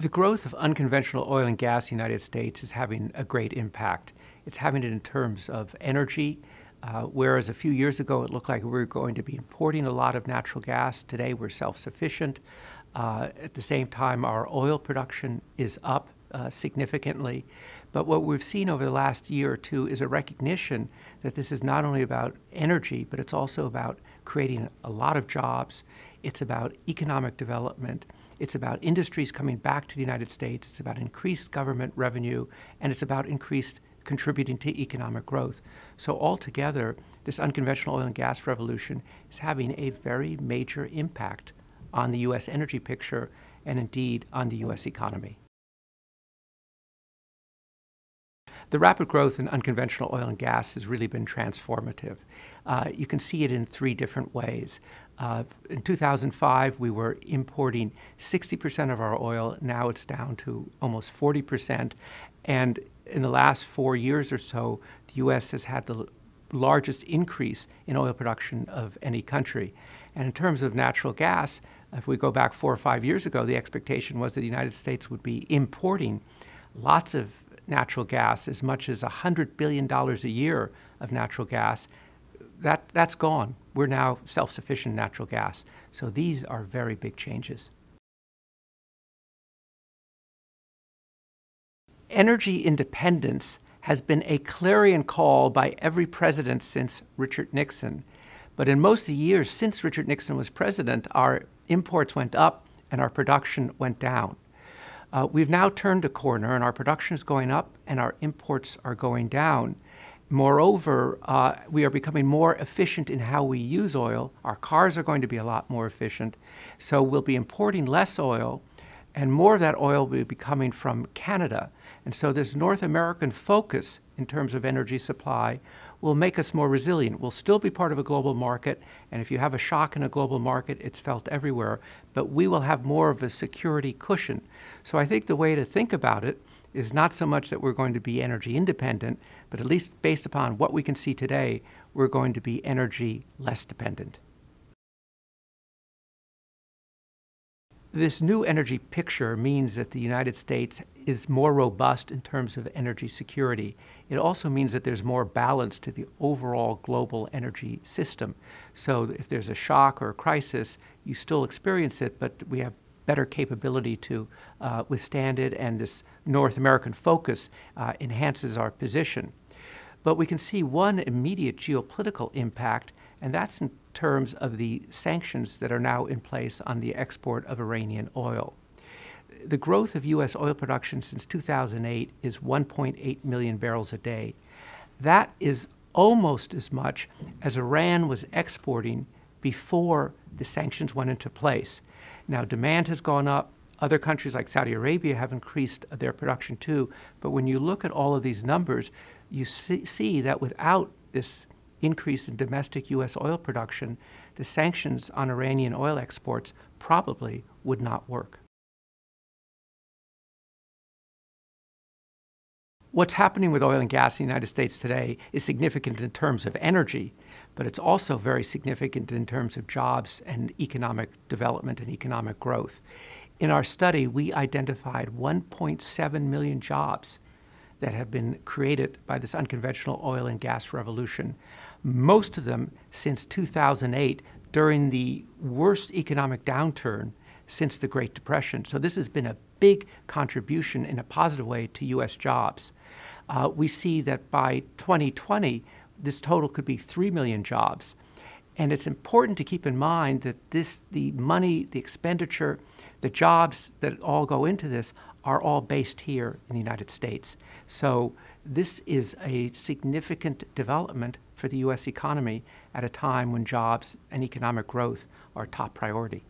The growth of unconventional oil and gas in the United States is having a great impact. It's having it in terms of energy, whereas a few years ago it looked like we were going to be importing a lot of natural gas. Today we're self-sufficient. At the same time, our oil production is up significantly. But what we've seen over the last year or two is a recognition that this is not only about energy, but it's also about creating a lot of jobs. It's about economic development. It's about industries coming back to the United States. It's about increased government revenue, and it's about increased contributing to economic growth. So altogether, this unconventional oil and gas revolution is having a very major impact on the U.S. energy picture and indeed on the U.S. economy. The rapid growth in unconventional oil and gas has really been transformative. You can see it in three different ways. In 2005, we were importing 60% of our oil. Now it's down to almost 40%. And in the last 4 years or so, the U.S. has had the largest increase in oil production of any country. And in terms of natural gas, if we go back 4 or 5 years ago, the expectation was that the United States would be importing lots of natural gas, as much as $100 billion a year of natural gas. That's gone. We're now self-sufficient in natural gas. So these are very big changes. Energy independence has been a clarion call by every president since Richard Nixon. But in most of the years since Richard Nixon was president, our imports went up and our production went down. We've now turned a corner and our production is going up and our imports are going down. Moreover, we are becoming more efficient in how we use oil. Our cars are going to be a lot more efficient. So we'll be importing less oil, and more of that oil will be coming from Canada. And so this North American focus in terms of energy supply will make us more resilient. We'll still be part of a global market, and if you have a shock in a global market, it's felt everywhere, but we will have more of a security cushion. So I think the way to think about it is not so much that we're going to be energy independent, but at least based upon what we can see today, we're going to be energy less dependent. This new energy picture means that the United States is more robust in terms of energy security. It also means that there's more balance to the overall global energy system. So if there's a shock or a crisis, you still experience it, but we have better capability to withstand it, and this North American focus enhances our position. But we can see one immediate geopolitical impact, and that's in terms of the sanctions that are now in place on the export of Iranian oil. The growth of U.S. oil production since 2008 is 1.8 million barrels a day. That is almost as much as Iran was exporting before the sanctions went into place. Now, demand has gone up. Other countries like Saudi Arabia have increased their production too. But when you look at all of these numbers, you see that without this increase in domestic U.S. oil production, the sanctions on Iranian oil exports probably would not work. What's happening with oil and gas in the United States today is significant in terms of energy, but it's also very significant in terms of jobs and economic development and economic growth. In our study, we identified 1.7 million jobs that have been created by this unconventional oil and gas revolution, most of them since 2008, during the worst economic downturn since the Great Depression. So this has been a big contribution in a positive way to U.S. jobs. We see that by 2020, this total could be 3 million jobs. And it's important to keep in mind that the money, the expenditure, the jobs that all go into this are all based here in the United States. So this is a significant development for the U.S. economy at a time when jobs and economic growth are top priority.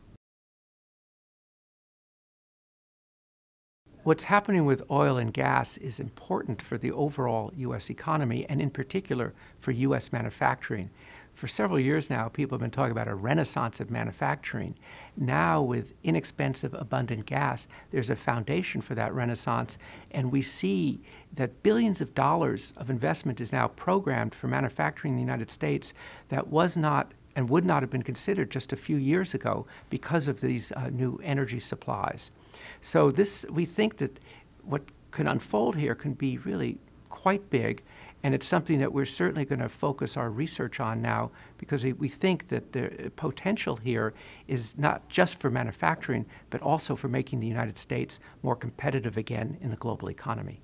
What's happening with oil and gas is important for the overall U.S. economy, and in particular for U.S. manufacturing. For several years now, people have been talking about a renaissance of manufacturing. Now, with inexpensive, abundant gas, there's a foundation for that renaissance, and we see that billions of dollars of investment is now programmed for manufacturing in the United States that was not and would not have been considered just a few years ago because of these new energy supplies. So we think that what can unfold here can be really quite big, and it's something that we're certainly going to focus our research on now, because we think that the potential here is not just for manufacturing, but also for making the United States more competitive again in the global economy.